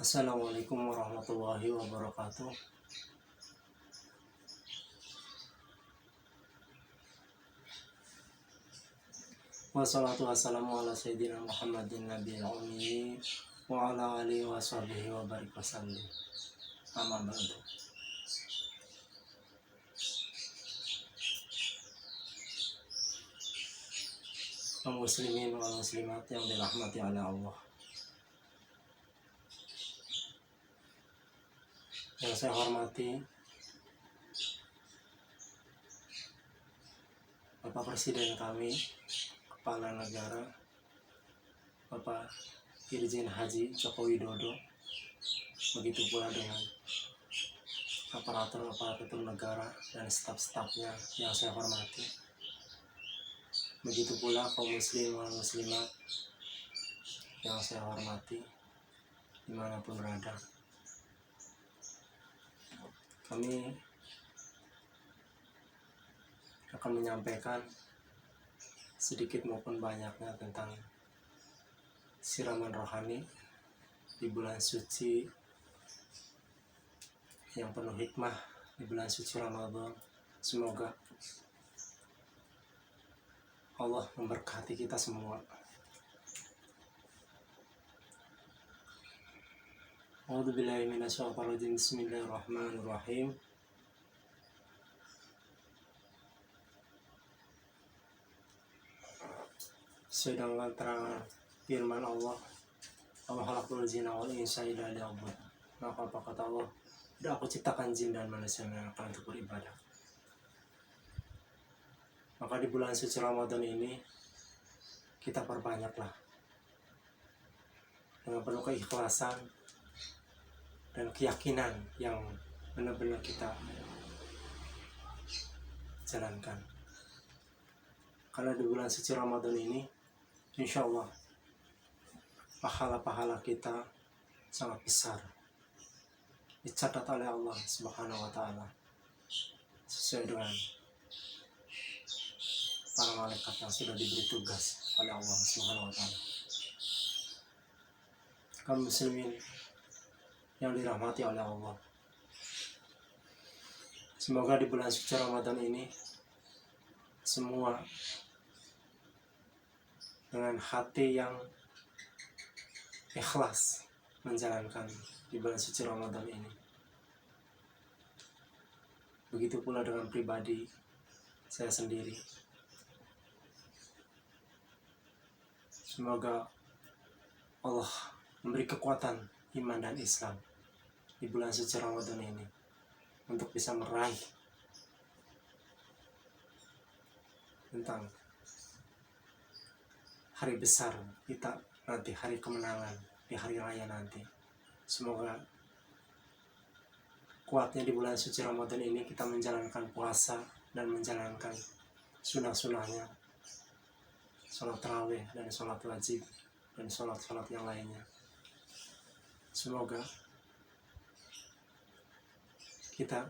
Assalamualaikum warahmatullahi wabarakatuh. Wassalatu wassalamu ala sayyidina Muhammadin nabiyil ummi wa ala alihi wa sahbihi wa barik wasallim. Amma ba'du. Kaum muslimin wal muslimat yang dirahmati oleh Allah, yang saya hormati Bapak Presiden kami, Kepala Negara Bapak Irjen Haji Joko Widodo, begitu pula dengan aparatur negara dan staf-stafnya yang saya hormati, begitu pula kaum muslim dan muslimat yang saya hormati dimanapun berada. Kami akan menyampaikan sedikit maupun banyaknya tentang siraman rohani di bulan suci yang penuh hikmah, di bulan suci Ramadan. Semoga Allah memberkati kita semua. A'udzubillahi minasyaitonir rajim. Bismillahirrahmanirrahim. Sedangkan terang firman Allah, Allah khalaqal jinna wal insa illa liya'budun. Maka apa kata Allah? Tidak aku ciptakan jin dan manusia akan untuk beribadah. Maka di bulan suci Ramadan ini kita perbanyaklah dengan penuh keikhlasan dan keyakinan yang benar-benar kita jalankan. Karena di bulan suci Ramadan ini, insya Allah pahala-pahala kita sangat besar, dicatat oleh Allah Subhanahu wa Ta'ala sesuai dengan para malaikat yang sudah diberi tugas oleh Allah Subhanahu wa Ta'ala. Kaum muslimin yang dirahmati oleh Allah, semoga di bulan suci Ramadan ini semua dengan hati yang ikhlas menjalankan di bulan suci Ramadan ini. Begitu pula dengan pribadi saya sendiri. Semoga Allah memberi kekuatan iman dan Islam di bulan suci Ramadan ini untuk bisa meraih tentang hari besar kita nanti, hari kemenangan di hari raya nanti. Semoga kuatnya di bulan suci Ramadan ini kita menjalankan puasa dan menjalankan sunah-sunahnya, sholat tarawih dan sholat wajib dan sholat-sholat yang lainnya. Semoga kita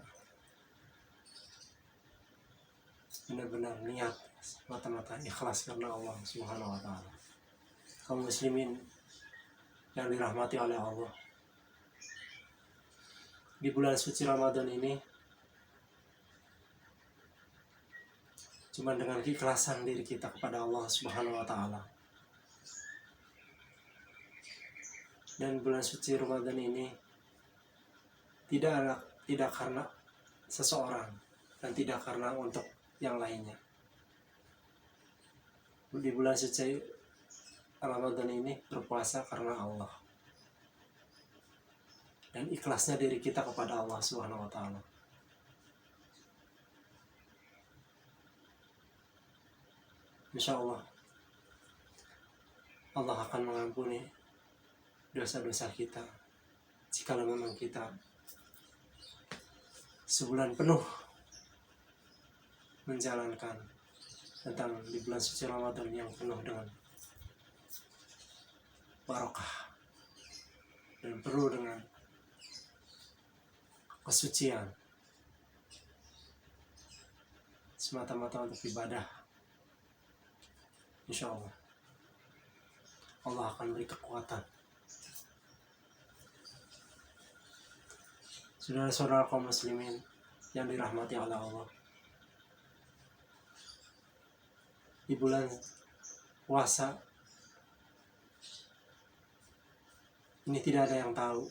benar-benar niat mata-mata ikhlas karena Allah Subhanahu wa Ta'ala. Kaum muslimin yang dirahmati oleh Allah, di bulan suci Ramadan ini cuma dengan keikhlasan diri kita kepada Allah Subhanahu wa Ta'ala. Dan bulan suci Ramadan ini tidak karena seseorang dan tidak karena untuk yang lainnya. Di bulan suci Ramadan ini berpuasa karena Allah dan ikhlasnya diri kita kepada Allah Subhanahu wa Ta'ala. Insya Allah Allah akan mengampuni dosa-dosa kita jikalau memang kita sebulan penuh menjalankan tentang di bulan suci Ramadan yang penuh dengan barokah dan penuh dengan kesucian semata-mata untuk ibadah. Insya Allah Allah akan beri kekuatan Saudara-saudara kaum muslimin yang dirahmati oleh Allah, di bulan puasa ini tidak ada yang tahu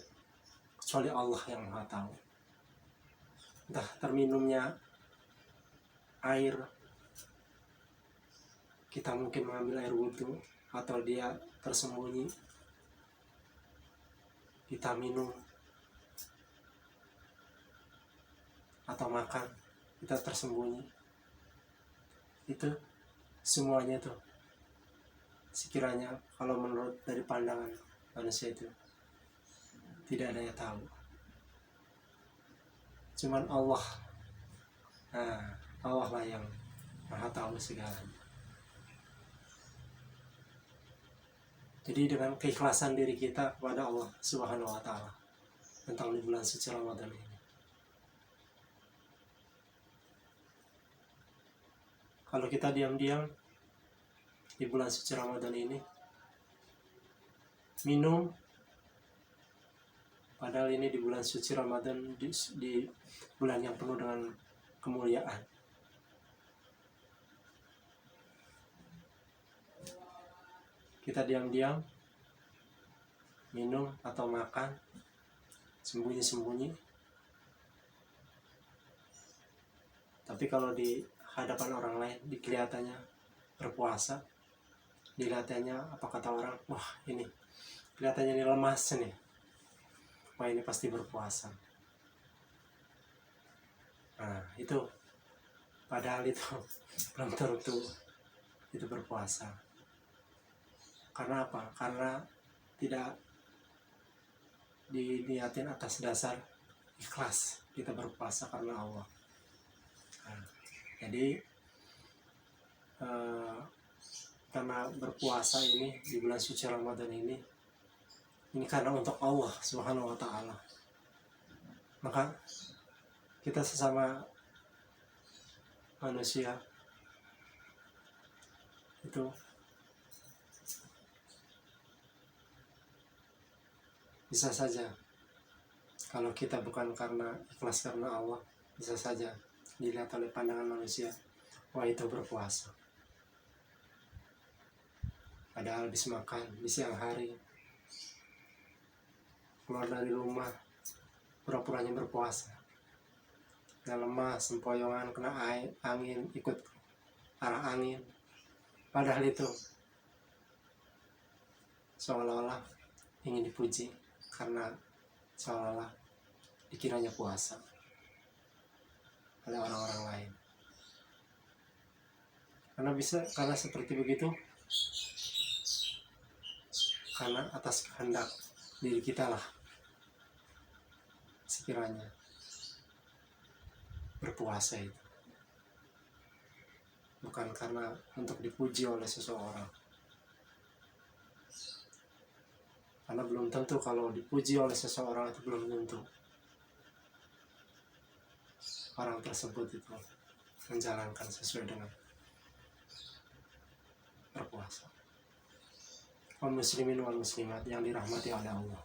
kecuali Allah yang Maha tahu. Entah terminumnya air, kita mungkin mengambil air wudhu, atau dia tersembunyi, kita minum, atau makan, kita tersembunyi. Itu semuanya tuh, sekiranya kalau menurut dari pandangan manusia itu tidak ada yang tahu, cuman Allah. Allah lah yang Maha tahu segalanya. Jadi dengan keikhlasan diri kita kepada Allah Subhanahu wa Ta'ala tentang di bulan suci Ramadan ini, kalau kita diam-diam di bulan suci Ramadan ini minum, padahal ini di bulan suci Ramadan, di bulan yang penuh dengan kemuliaan, kita diam-diam minum atau makan sembunyi-sembunyi. Tapi kalau di hadapan orang lain, dikelihatannya berpuasa, dilihatannya apa kata orang, wah ini kelihatannya ini lemas nih, wah ini pasti berpuasa. Nah itu, padahal itu belum tentu itu berpuasa. Karena apa? Karena tidak dilihatin atas dasar ikhlas kita berpuasa karena Allah. Nah, jadi karena berpuasa ini di bulan suci Ramadan ini karena untuk Allah Subhanahu wa Ta'ala, maka kita sesama manusia itu bisa saja, kalau kita bukan karena ikhlas karena Allah, bisa saja dilihat oleh pandangan manusia, wah itu berpuasa. Padahal habis makan di siang hari, keluar dari rumah, pura-puranya berpuasa, nggak lemas, sempoyongan, kena angin, ikut arah angin. Padahal itu seolah-olah ingin dipuji, karena seolah-olah dikiranya puasa oleh orang-orang lain. Karena seperti begitu, karena atas kehendak diri kita lah sekiranya berpuasa itu, bukan karena untuk dipuji oleh seseorang. Karena belum tentu kalau dipuji oleh seseorang, itu belum tentu orang tersebut itu menjalankan sesuai dengan berpuasa. Kaum muslimin wal muslimat yang dirahmati oleh Allah,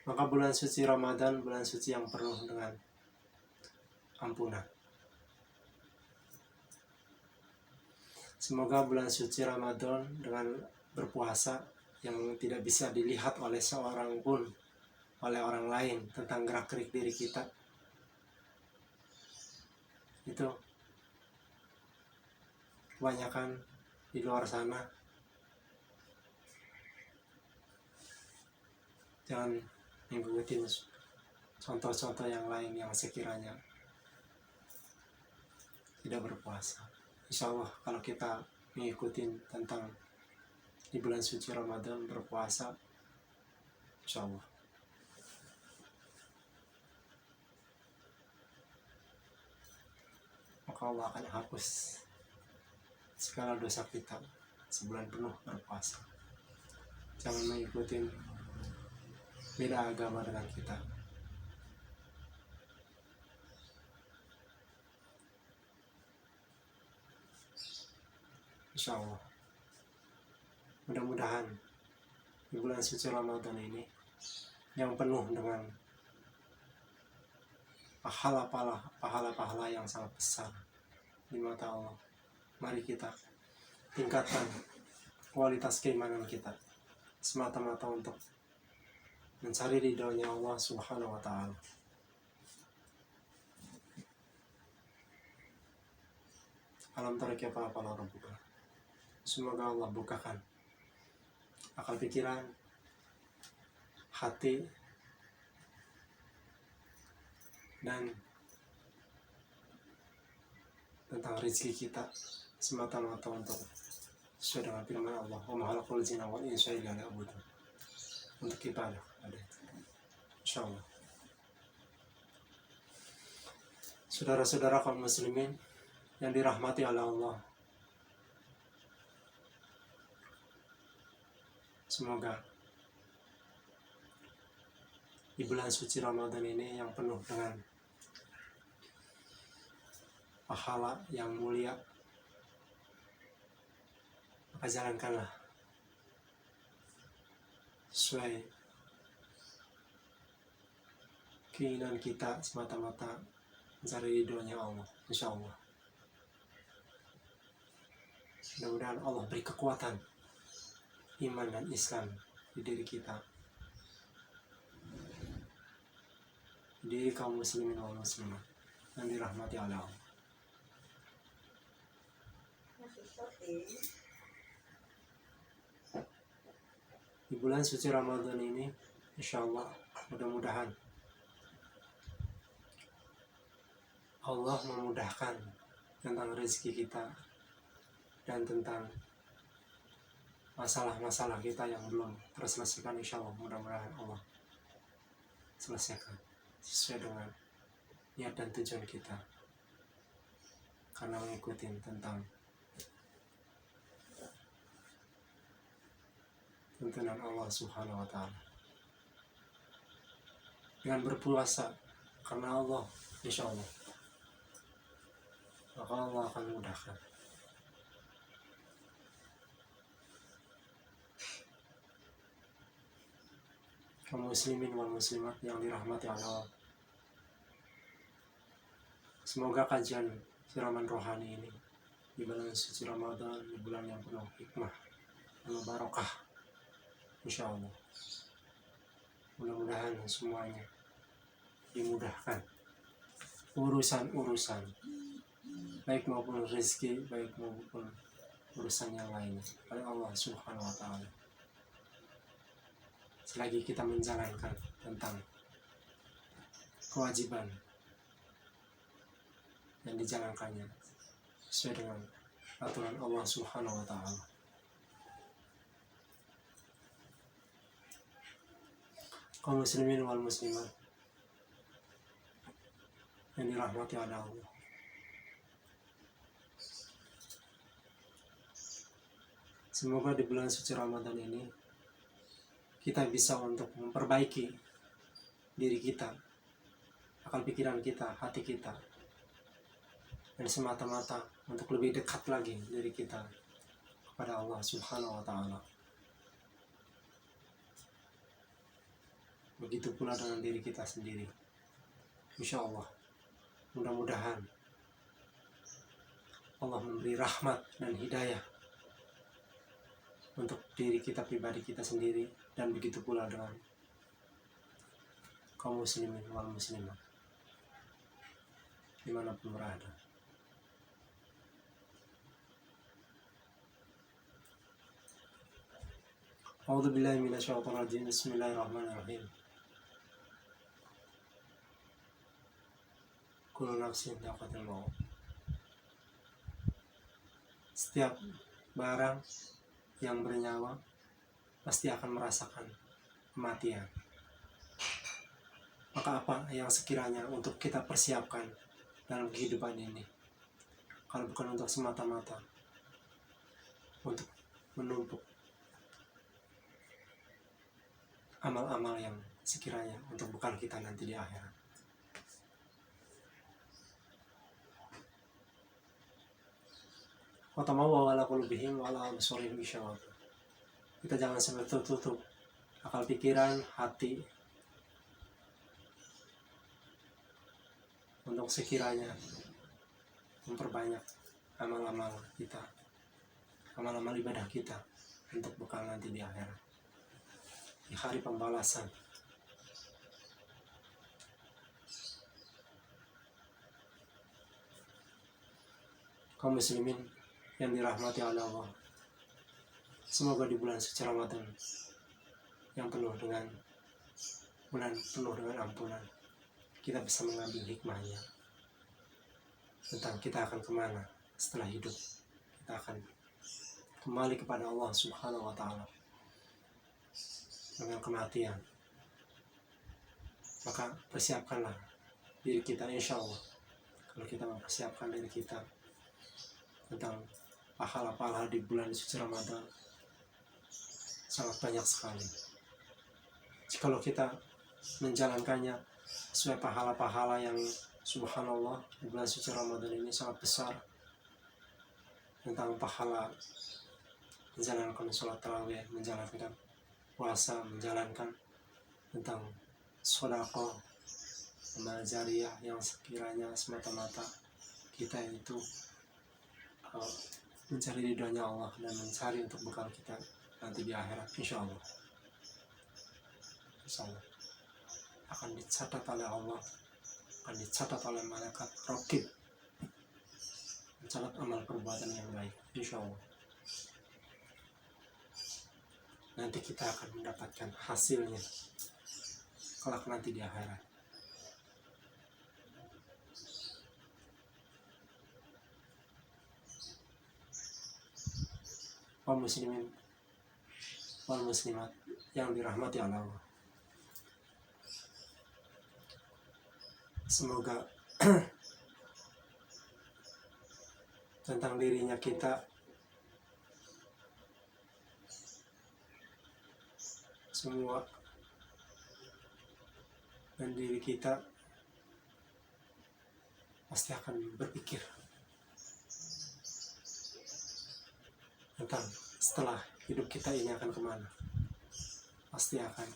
maka bulan suci Ramadan, bulan suci yang penuh dengan ampunan. Semoga bulan suci Ramadan dengan berpuasa yang tidak bisa dilihat oleh seorang pun, oleh orang lain, tentang gerak-gerik diri kita, itu kebanyakan di luar sana jangan mengikuti contoh-contoh yang lain yang sekiranya tidak berpuasa. Insya Allah kalau kita mengikuti tentang di bulan suci Ramadan berpuasa, insya Allah maka Allah akan hapus segala dosa kita sebulan penuh berpuasa. Jangan mengikuti beda agama dengan kita. Insya Allah mudah-mudahan di bulan suci Ramadan ini yang penuh dengan pahala-pahala yang sangat besar di mata Allah. Mari kita tingkatkan kualitas keimanan kita semata-mata untuk mencari ridhonya Allah Subhanahu wa Ta'ala. Alam tara kaifa fa'ala rabbuka. Semoga Allah bukakan akal pikiran, hati, dan tentang rezeki kita semata-mata untuk sesuai dengan firman Allah, wa ma khalaqul jinna wal insa illa liya'budun, untuk ibadah ada. Insyaallah. Saudara-saudara kaum muslimin yang dirahmati oleh Allah, semoga di bulan suci Ramadan ini yang penuh dengan pahala yang mulia, maka jalankanlah sesuai keinginan kita semata-mata mencari ridhonya Allah, insya Allah. Mudah-mudahan Allah beri kekuatan iman dan Islam di diri kita, di diri kaum muslimin wal muslimat yang dirahmati oleh Allah. Di bulan suci Ramadan ini, insya Allah, mudah-mudahan Allah memudahkan tentang rezeki kita dan tentang masalah-masalah kita yang belum terselesaikan. Insya Allah, mudah-mudahan Allah selesaikan sesuai dengan niat dan tujuan kita, karena mengikuti tentang tuntunan Allah Subhanahu wa Ta'ala. Dengan berpuasa karena Allah, insya Allah, maka Allah akan mudahkan. Kaum muslimin wal muslimat yang dirahmati oleh Allah, semoga kajian siraman rohani ini di bulan suci Ramadan, di bulan yang penuh hikmah, penuh barokah, insya Allah, mudah-mudahan semuanya dimudahkan urusan-urusan, baik maupun rezeki, baik maupun urusan yang lainnya oleh Allah Subhanahu wa Ta'ala, selagi kita menjalankan tentang kewajiban yang dijalankannya sesuai dengan aturan Allah Subhanahu wa Ta'ala. Kaum muslimin wal muslimat yang dirahmati oleh Allah, semoga di bulan suci Ramadan ini kita bisa untuk memperbaiki diri kita, akal pikiran kita, hati kita, dan semata-mata untuk lebih dekat lagi diri kita kepada Allah Subhanahu wa Ta'ala. Begitu pula dengan diri kita sendiri. Insya Allah, mudah-mudahan Allah memberi rahmat dan hidayah untuk diri kita pribadi kita sendiri, dan begitu pula dengan kaum muslimin wal muslimat dimanapun berada. A'udzubillahi minasyaitonir rajim. Bismillahirrahmanirrahim. Kullu nafsin dha'iqatul maut. Setiap barang yang bernyawa pasti akan merasakan kematian. Maka apa yang sekiranya untuk kita persiapkan dalam kehidupan ini, kalau bukan untuk semata-mata untuk menumpuk amal-amal yang sekiranya untuk bekal kita nanti di akhirat. Wa tamawa ala qulubihim wa ala absarihim ghishawah. Kita jangan sampai tertutup akal pikiran, hati, untuk sekiranya memperbanyak amal-amal kita, amal-amal ibadah kita untuk bekal nanti di akhirat, di hari pembalasan. Kaum muslimin yang dirahmati oleh Allah, semoga di bulan suci Ramadan yang penuh dengan ampunan, kita bisa mengambil hikmahnya tentang kita akan kemana setelah hidup. Kita akan kembali kepada Allah Subhanahu wa Ta'ala dengan kematian. Maka persiapkanlah diri kita, insya Allah. Kalau kita mempersiapkan diri kita tentang pahala-pahala di bulan suci Ramadan, sangat banyak sekali. Jikalau kita menjalankannya sesuai pahala-pahala yang subhanallah di bulan suci Ramadan ini sangat besar, tentang pahala menjalankan sholat tarawih, menjalankan puasa, menjalankan tentang sedekah, amal jariyah yang sekiranya semata-mata kita itu mencari ridhonya Allah dan mencari untuk bekal kita nanti di akhirat, insya Allah akan dicatat oleh Allah, akan dicatat oleh malaikat raqib, mencatat amal perbuatan yang baik, insya Allah. Nanti kita akan mendapatkan hasilnya kelak nanti di akhirat. Kaum muslimin wal muslimat yang dirahmati Allah, semoga tentang dirinya kita semua dan diri kita pasti akan berpikir tentang setelah hidup kita ini akan kemana. Pasti akan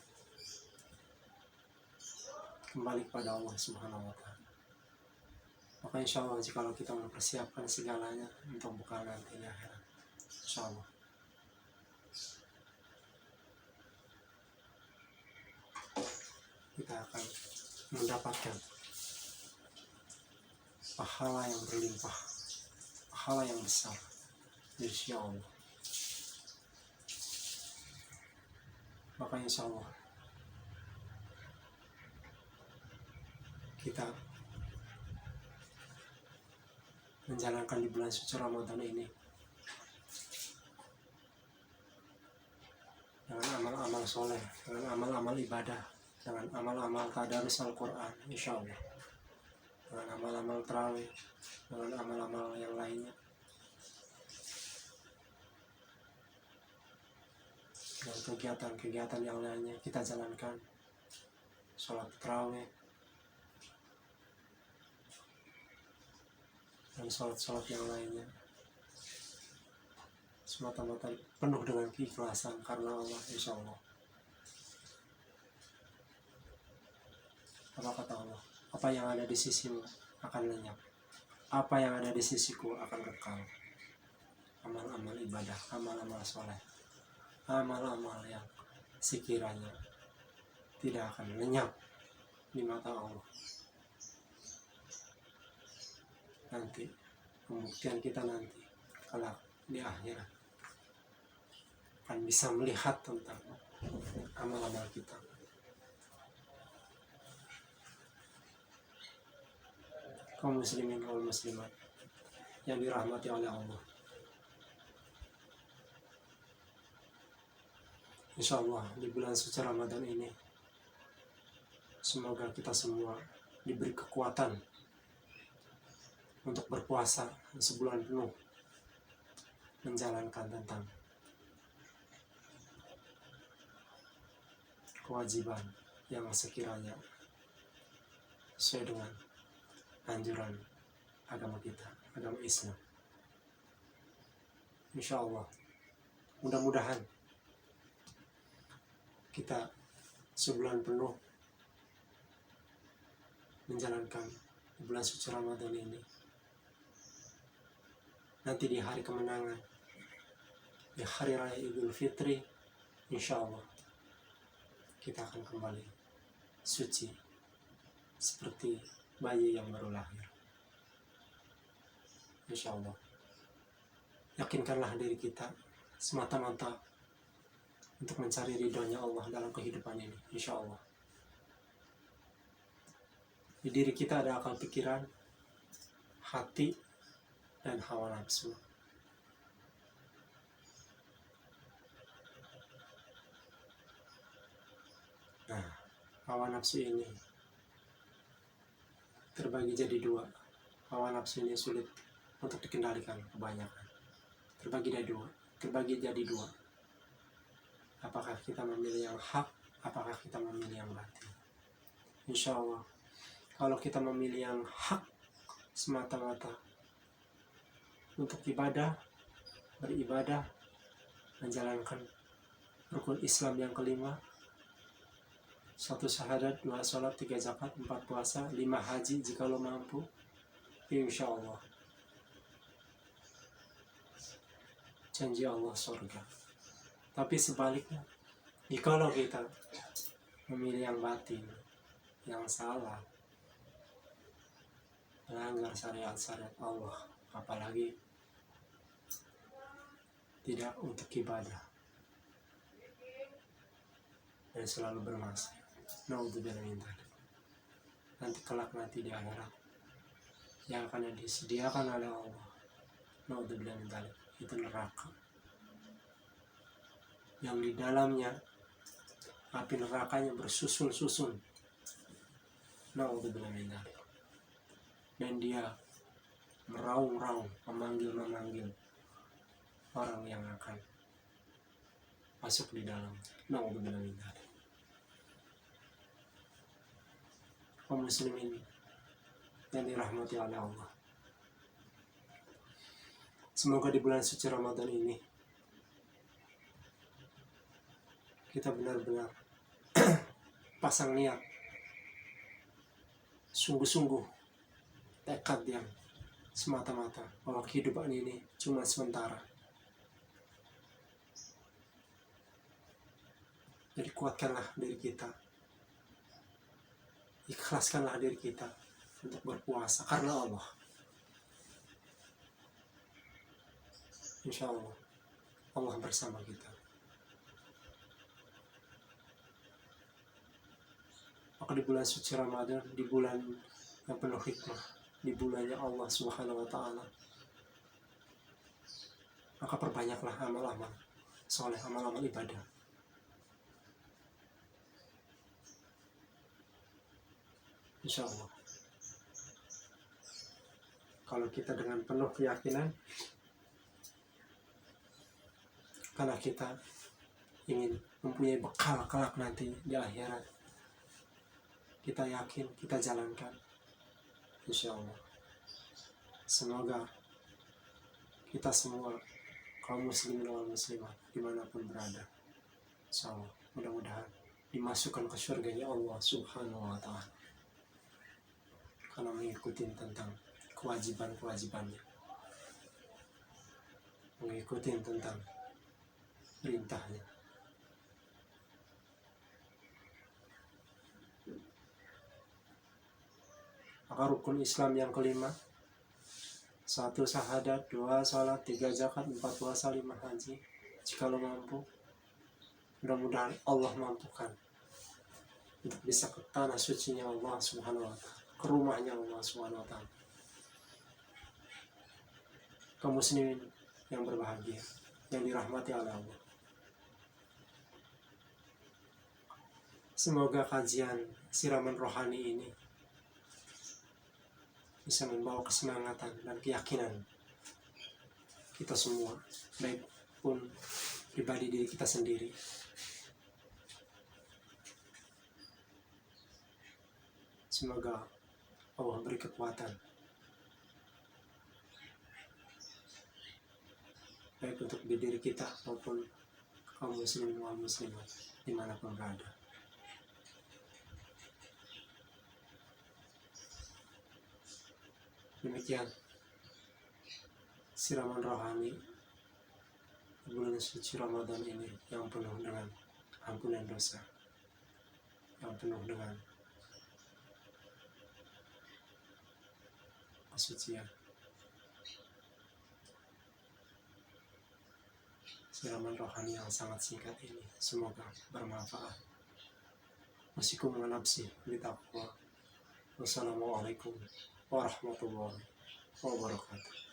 kembali kepada Allah Subhanahu wa Ta'ala. Maka insya Allah jikalau kita mempersiapkan segalanya untuk bekal nanti di akhirat, insya Allah kita akan mendapatkan pahala yang berlimpah, pahala yang besar, insya Allah. Maka insya Allah kita menjalankan di bulan suci Ramadan ini dengan amal-amal soleh, dengan amal-amal ibadah, dengan amal-amal tadarus Al-Quran, insya Allah, dengan amal-amal tarawih, dengan amal-amal yang lainnya, dan kegiatan-kegiatan yang lainnya kita jalankan, sholat tarawih dan sholat-sholat yang lainnya, semata-mata penuh dengan keikhlasan karena Allah, insya Allah. Apa kata Allah? Apa yang ada di sisimu akan lenyap, apa yang ada di sisiku akan kekal. Amal-amal ibadah, amal-amal soleh, amal-amal yang sekiranya tidak akan lenyap di mata Allah. Nanti pembuktian kita nanti kelak di akhirat akan bisa melihat tentang amal-amal kita. Kaum muslimin wal muslimat yang dirahmati oleh Allah, insya Allah di bulan suci Ramadan ini semoga kita semua diberi kekuatan untuk berpuasa sebulan penuh, menjalankan tentang kewajiban yang sekiranya sesuai dengan anjuran agama kita, agama Islam. Insya Allah mudah-mudahan kita sebulan penuh menjalankan di bulan suci Ramadan ini. Nanti di hari kemenangan, di hari raya Idul Fitri, insya Allah kita akan kembali suci seperti bayi yang baru lahir. Insya Allah. Yakinkanlah diri kita semata-mata untuk mencari ridhonya Allah dalam kehidupan ini, insya Allah. Di diri kita ada akal pikiran, hati, dan hawa nafsu. Nah, hawa nafsu ini terbagi jadi dua. Hawa nafsu ini sulit untuk dikendalikan kebanyakan. Terbagi jadi dua. Apakah kita memilih yang hak, apakah kita memilih yang batil? Insya Allah, kalau kita memilih yang hak semata-mata untuk beribadah, menjalankan rukun Islam yang kelima, 1 syahadat, 2 sholat, 3 zakat, 4 puasa, 5 haji jika lo mampu, insya Allah janji Allah surga. Tapi sebaliknya, jikalau kita memilih yang batil, yang salah, melanggar syariat-syariat Allah, apalagi tidak untuk ibadah dan selalu bermaksiat, naudzubillah min dzalik, nanti kelak di akhirat yang akan disediakan oleh Allah, naudzubillah min dzalik, itu neraka yang di dalamnya api nerakanya bersusun-susun, naudzubillah min dzalik, dan dia meraung-raung, memanggil orang yang akan masuk di dalam, naudzubillah min dzalik. Kaum muslimin yang dirahmati oleh Allah, semoga di bulan suci Ramadan ini kita benar-benar pasang niat, sungguh-sungguh, tekad yang semata-mata bahwa kehidupan ini cuma sementara. Jadi kuatkanlah diri kita, ikhlaskanlah diri kita untuk berpuasa karena Allah. Insya Allah, Allah bersama kita. Maka di bulan suci Ramadan, di bulan yang penuh hikmah, di bulannya Allah Subhanahu wa Ta'ala, maka perbanyaklah amal-amal soleh, amal-amal ibadah. Insya Allah, kalau kita dengan penuh keyakinan, karena kita ingin mempunyai bekal kelak nanti di akhirat, kita yakin, kita jalankan, insya Allah. Semoga kita semua, kaum muslimin wal muslimat, dimanapun berada, insya Allah, mudah-mudahan dimasukkan ke surganya Allah Subhanahu wa Ta'ala, karena mengikuti tentang kewajiban-kewajibannya, mengikuti tentang perintahnya. Maka rukun Islam yang kelima, 1 syahadat, 2 sholat, 3 zakat, 4 puasa, 5 haji jika lo mampu. Mudah-mudahan Allah mampukan untuk bisa ke tanah sucinya Allah Subhanahu wa Ta'ala, ke rumahnya Allah Subhanahu wa Ta'ala. Kaum muslimin yang berbahagia, yang dirahmati oleh Allah, semoga kajian siraman rohani ini bisa membawa kesemangatan dan keyakinan kita semua, baik pun pribadi diri kita sendiri, semoga Allah beri kekuatan baik untuk diri kita maupun kaum muslimin wal muslimat dimanapun berada. Demikian siraman rohani bulan suci Ramadan ini yang penuh dengan ampunan dosa, yang penuh dengan kesucian. Siraman rohani yang sangat singkat ini semoga bermanfaat. Wasikum wa nafsi litaqwa. Wassalamualaikum warahmatullahi wabarakatuh.